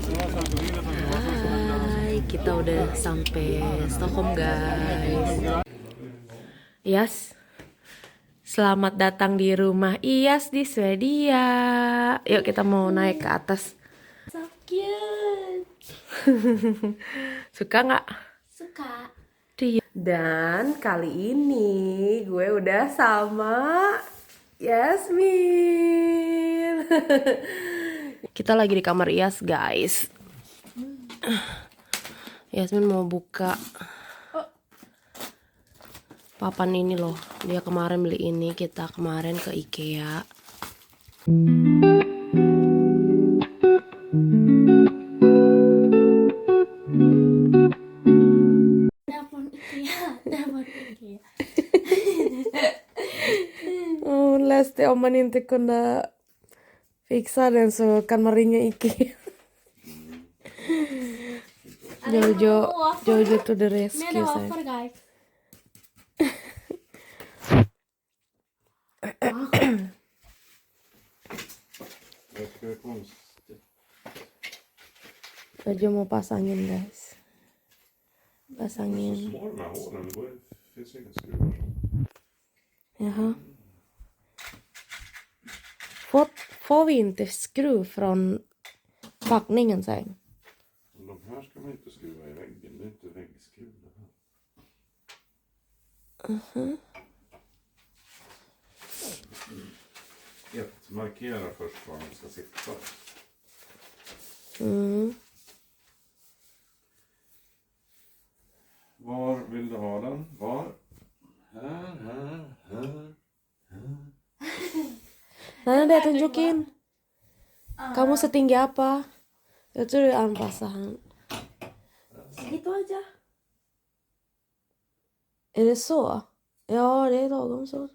Hai, kita udah sampai Stockholm guys. Iyas, selamat datang di rumah Iyas di Swedia. Yuk kita mau naik ke atas. So cute. Suka nggak? Suka. Dan kali ini gue udah sama Yasmin. Kita lagi di kamar Iyas guys. Yasmin mau buka papan ini loh. Dia kemarin beli ini, kita kemarin ke IKEA. Dapur IKEA. Läste om man inte kunde fixa den så kan man ringa IKEA. Jojo to the rescue. Offer guys. Jojo mau pasangin guys. Pasangin. Jaha. Får vi inte skruv från packningen sen? De här ska man inte skruva i väggen, det är inte väggskruv det här. Markera först var de ska sitta. Var vill du ha den? Var? Här. Nah, dia tunjukin. Kamu setinggi apa? Itu di anpasahan. Segitu aja. Är det så? Ja, det är lagom så.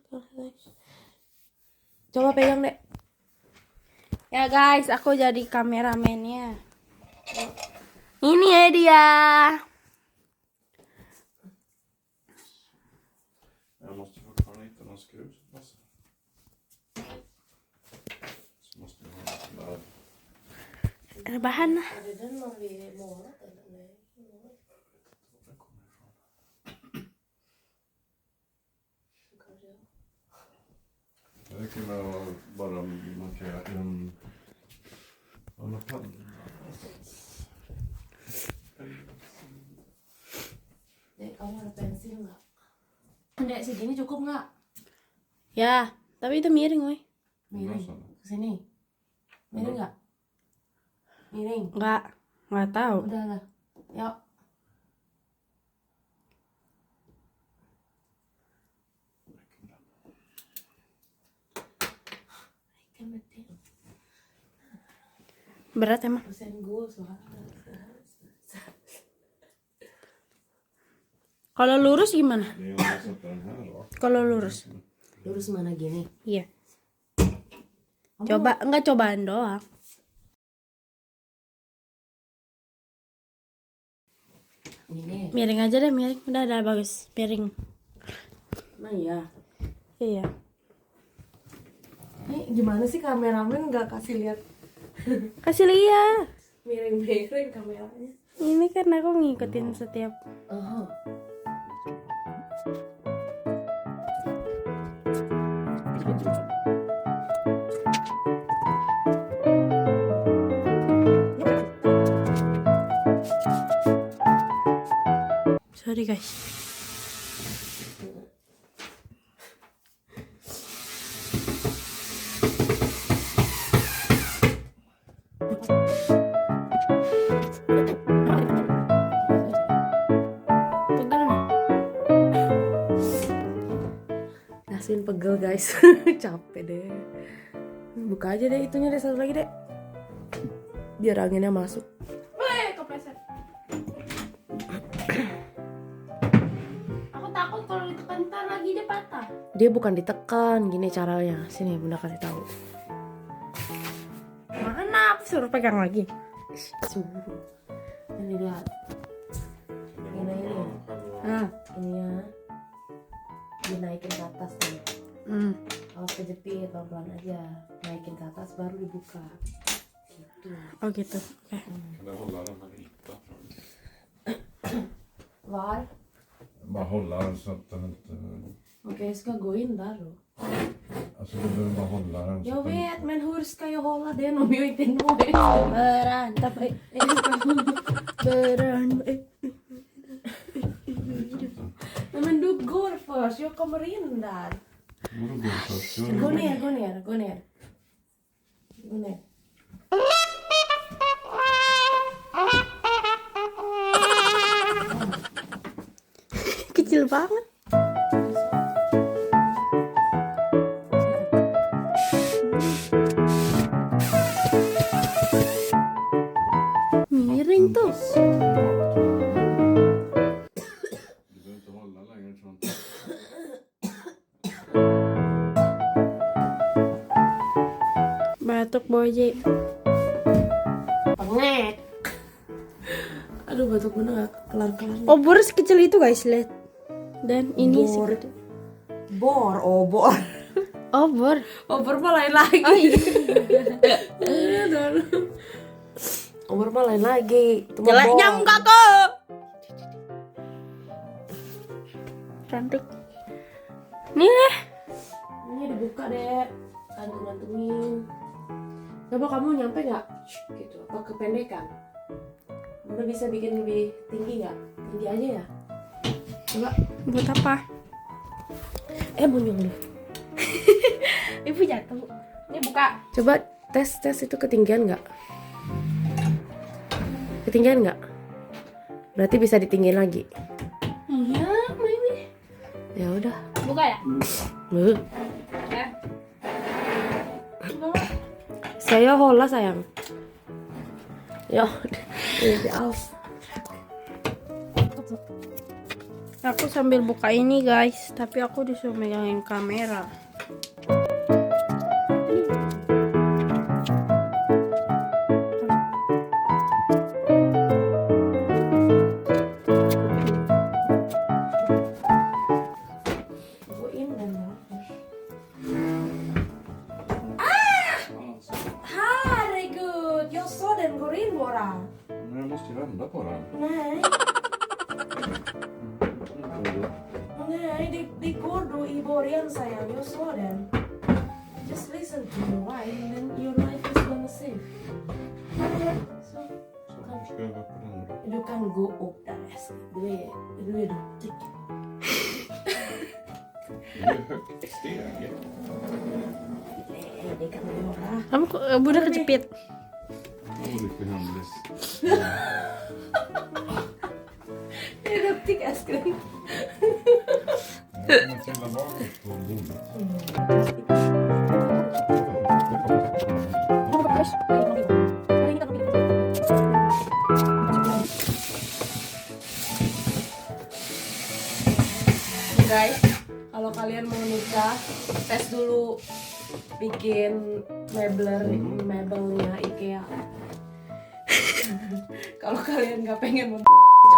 Coba pegang deh. Ya guys, aku jadi kameramennya. Ini ya dia. Jag måste fortfarande hitta någon skruv som passar. Så måste vi ha en där. Ada bahan. Ada den når vi målat eller nej? Det räcker med att bara markera en alla fall. Dek, kamu ada pensil nggak? Dek, segini cukup nggak? Ya, tapi itu miring, woi. Miring. Kesini. Miring nggak? Miring. Nggak tahu. Udah lah. Yuk. Berat emang. Pesen gue soalnya. Kalau lurus gimana? Det är om jag sätter den här då. Kalau lurus. Lurus mana gini? Iya. Enggak cobaan doang. Ini. Miring aja deh, miring. Udah bagus. Miring. Nah iya. Iya. Ini gimana sih kameramen nggak kasih lihat Kasih lihat. miring-miring kameranya? Ini kan aku ngikutin setiap. Oh. Sorry guys. Pegel nih. Yasmin pegel guys. Capek deh. Buka aja deh itunya deh, satu lagi deh. Biar anginnya masuk. Weh, kepleset. Aku takut kalau ditekan ntar lagi dia patah. Dia bukan ditekan, gini caranya. Sini Bunda kasih tahu. Mana aku suruh pegang lagi. Suruh. Ini lihat. Ini. Nah, Ini ya. Dinaikin ke atas nih. Awas kejepit, pelan-pelan aja. Naikin ke atas baru dibuka. Gitu. Oh gitu. Oke. Den Var? Bara hålla den så att den inte... Okej, jag ska gå in där då. Alltså du behöver bara hålla den så Jag att den... vet, men hur ska jag hålla den om jag inte når det? Beranda på beranda. Nej, men du går först, jag kommer in där. Vadå gå först? Gå ner, gå ner, gå ner. Gå ner. Kecil banget. Miring tuh. Du behöver inte hålla längre sånt. Batuk Boji. Pengek. Aduh, batuk gue gak kelar-kelar. Obor sekecil itu guys, lihat. Dan ini Bor. segitu. Bor, obor. Obor. Obor mah lain lagi. Oh iya. Obor mah lain lagi. Itu mah Jelek bor. nyangka kok. Cantik. Nih deh. Ini dibuka deh. Gantung-gantungin. Coba kamu nyampe nggak? Gitu. Apa kependekan? Udah bisa bikin lebih tinggi nggak? Tinggi aja ya. Coba. Buat apa? Munyong deh. Ibu jatuh. Ini buka. Coba tes itu ketinggian nggak? Ketinggian nggak? Berarti bisa ditinggiin lagi. Iya, ini. Ya udah. Buka ya? Ya. Saya hola sayang. Ya, udah. Aku sambil buka ini guys, tapi aku disuruh megangin kamera. Gå in den då. Herregud, jag sa den går in bara. Men jag måste ju vända på den. Nej, nej, det går då i början sayang. Jag sa den. Just listen to your wife and then your life is gonna save. Så, Så hur ska jag vara på den då? du kan gå upp där resten. Du är duktig. Det är högt steg. Nej, det kan du göra. Kamu udah kejepit. Åh, det är hemlis. Det är duktig älskling. Jag kommer trilla bakåt på bordet. Guys, kalau kalian mau nikah, tes dulu bikin mebelnya IKEA. Kalau kalian nggak pengen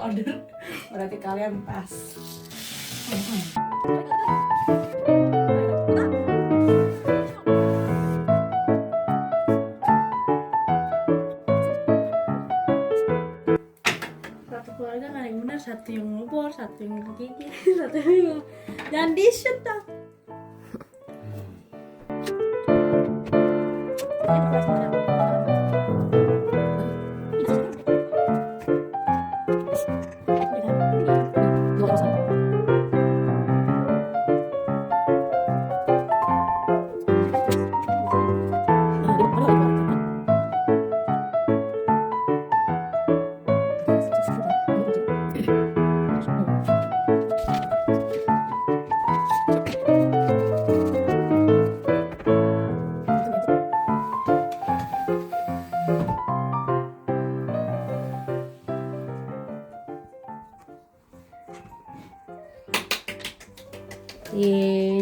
order, berarti kalian pas. Satu keluarga kan yang benar, satu yang ngobor, satu yang gigit, satu yang jangan di shoot dah.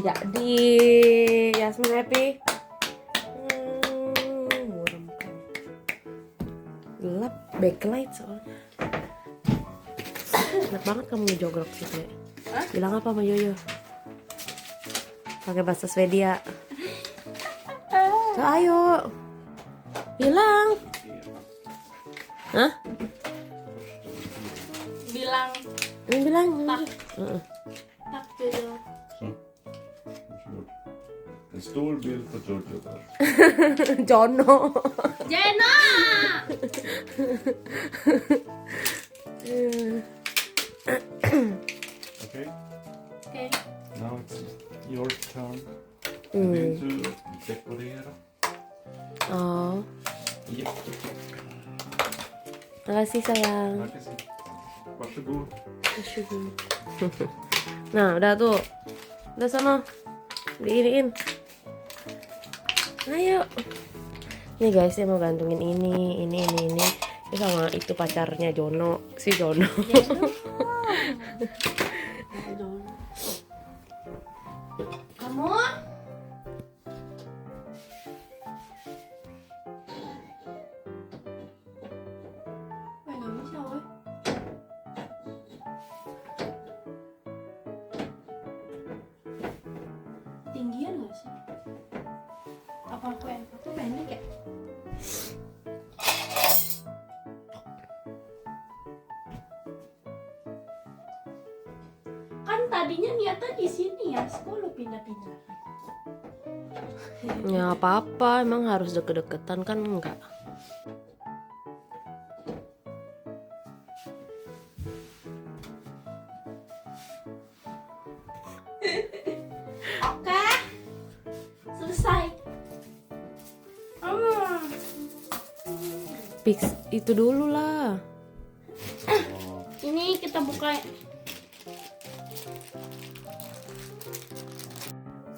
Jadi Yasmin happy. Gelap backlight soalnya. Enak banget kamu ngejogrok situ. Bilang apa sama Yoyo? Pakai bahasa Swedia. So, ayo. Bilang. Hah? Bilang Ini bilang. Tack. Heeh. Tack Jojo. Så. Varsågod. En stor bild på Jojo där. Jono. Jenna! Okay? Okej. Now it's your turn. Mm. Vill du dekorera? Oh, Ja. makasih sayang. Makasih. Varsågod. Syukur. Nah, udah tuh. Udah sana. Diiriin. Ayo. Nih guys, saya mau gantungin ini. Ini sama itu pacarnya Jono, si Jono. Kamu? Nggak bisa, weh. Tinggian nggak sih? Apa aku yang foto pendek ya? Kan tadinya niatnya di sini ya, kok lu pindah-pindah? Ya apa-apa, emang harus deket-deketan kan enggak. Oke, selesai. Fix itu dulu lah. Ini kita buka.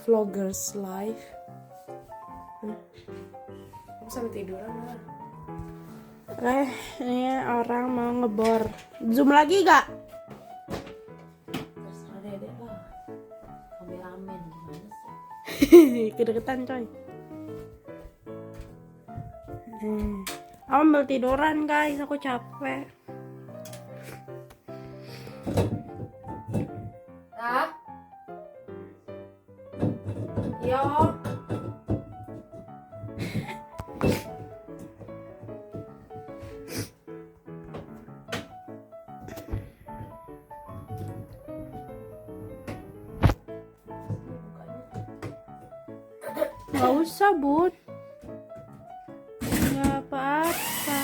Vloggers live. Aku sampai tiduran lah. Ini orang mau ngebor. Zoom lagi gak? Terserah Dede lah. Kameramen gimana sih? Kedeketan coy. Aku ambil tiduran guys, aku capek. Ah? Yo. Gak usah bud. Gak apa-apa.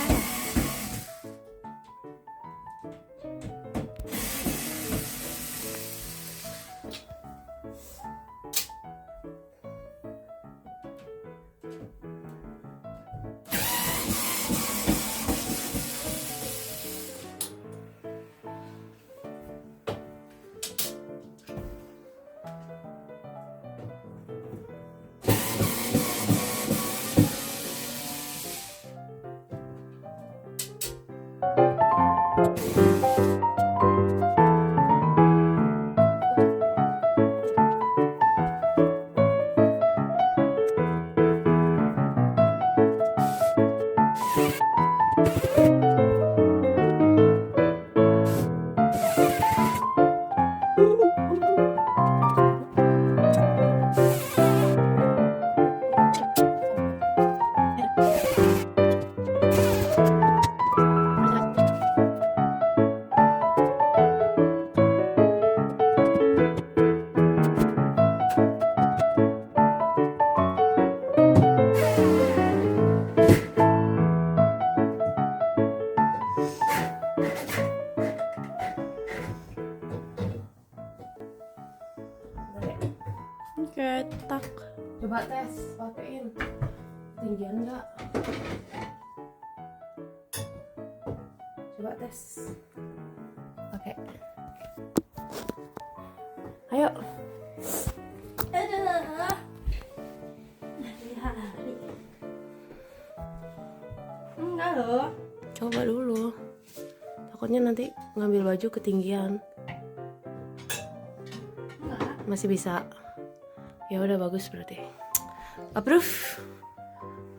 Ketak. Coba tes, pakein. Tinggian enggak? Coba tes. Pakai. Ayo. Aduh. Hari-hari. Enggak loh. Coba dulu. Takutnya nanti ngambil baju ketinggian. Enggak. Masih bisa. Ya udah bagus berarti. Approve.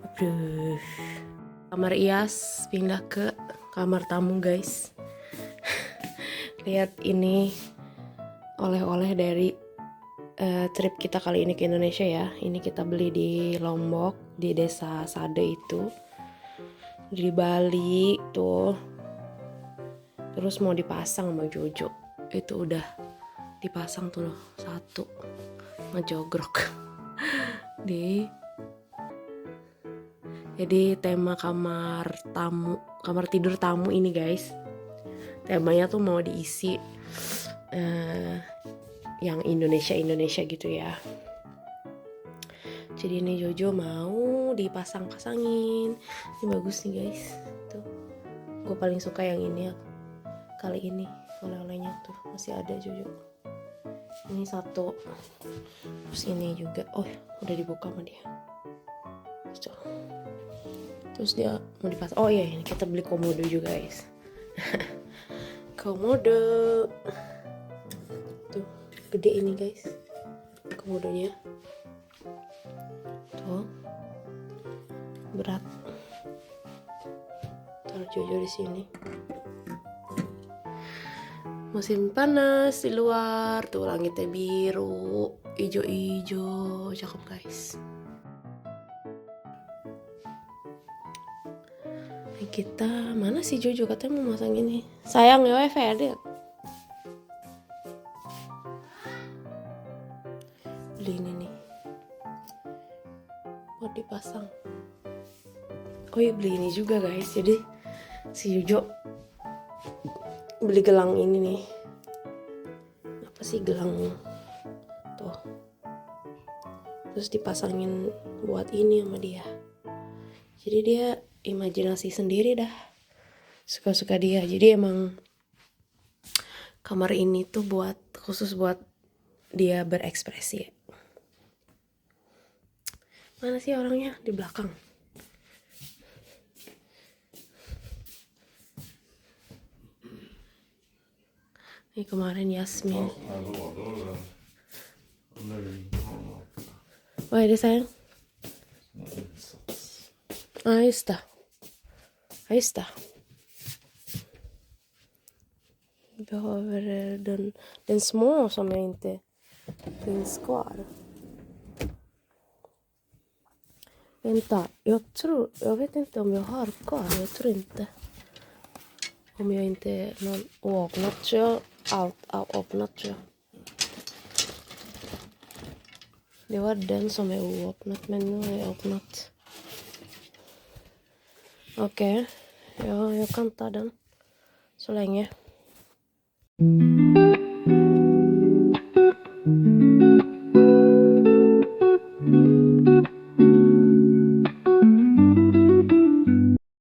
Approve. Kamar Iyas pindah ke kamar tamu, guys. Lihat ini oleh-oleh dari trip kita kali ini ke Indonesia ya. Ini kita beli di Lombok, di desa Sade itu. Di Bali tuh. Terus mau dipasang sama Jojo. itu udah dipasang tuh loh, satu ngejogrok di. Jadi tema kamar tidur tamu ini guys, temanya tuh mau diisi yang Indonesia gitu ya. Jadi ini Jojo mau dipasang-pasangin. Ini bagus nih guys. Tuh. Gue paling suka yang ini ya. Kali ini oleh-olehnya tuh masih ada Jojo. Ini satu. Terus ini juga. Oh, udah dibuka sama dia. Tuh. Terus dia mau dipasang. Oh iya, ini kita beli komodo juga guys. Komodo. Tuh, gede ini guys. Komodonya. Tuh. Berat. Taruh Jojo di sini. Musim panas di luar, tuh langitnya biru, ijo-ijo, cakep guys. Kita mana sih Jojo, katanya mau masang ini. Sayang ya wifi ada. Beli ini nih buat dipasang. Oh iya, beli ini juga guys. Jadi si Jojo beli gelang ini nih. Apa sih gelang tuh, terus dipasangin buat ini sama dia. Jadi dia imajinasi sendiri dah, suka-suka dia. Jadi emang kamar ini tuh khusus buat dia berekspresi. Mana sih orangnya? Di belakang. Ini kemarin Yasmin. Vad är det sayang? Ja, just det. Ja, just det. Vi behöver den små som jag inte finns kvar. Vänta, jag vet inte om jag har kvar. Jag tror inte. Om jag inte är någon oöppnat, så jag allt öppnat, tror jag. Det var den som är oöppnat, men nu är jag öppnat. Okej, ja, jag kan ta den så länge.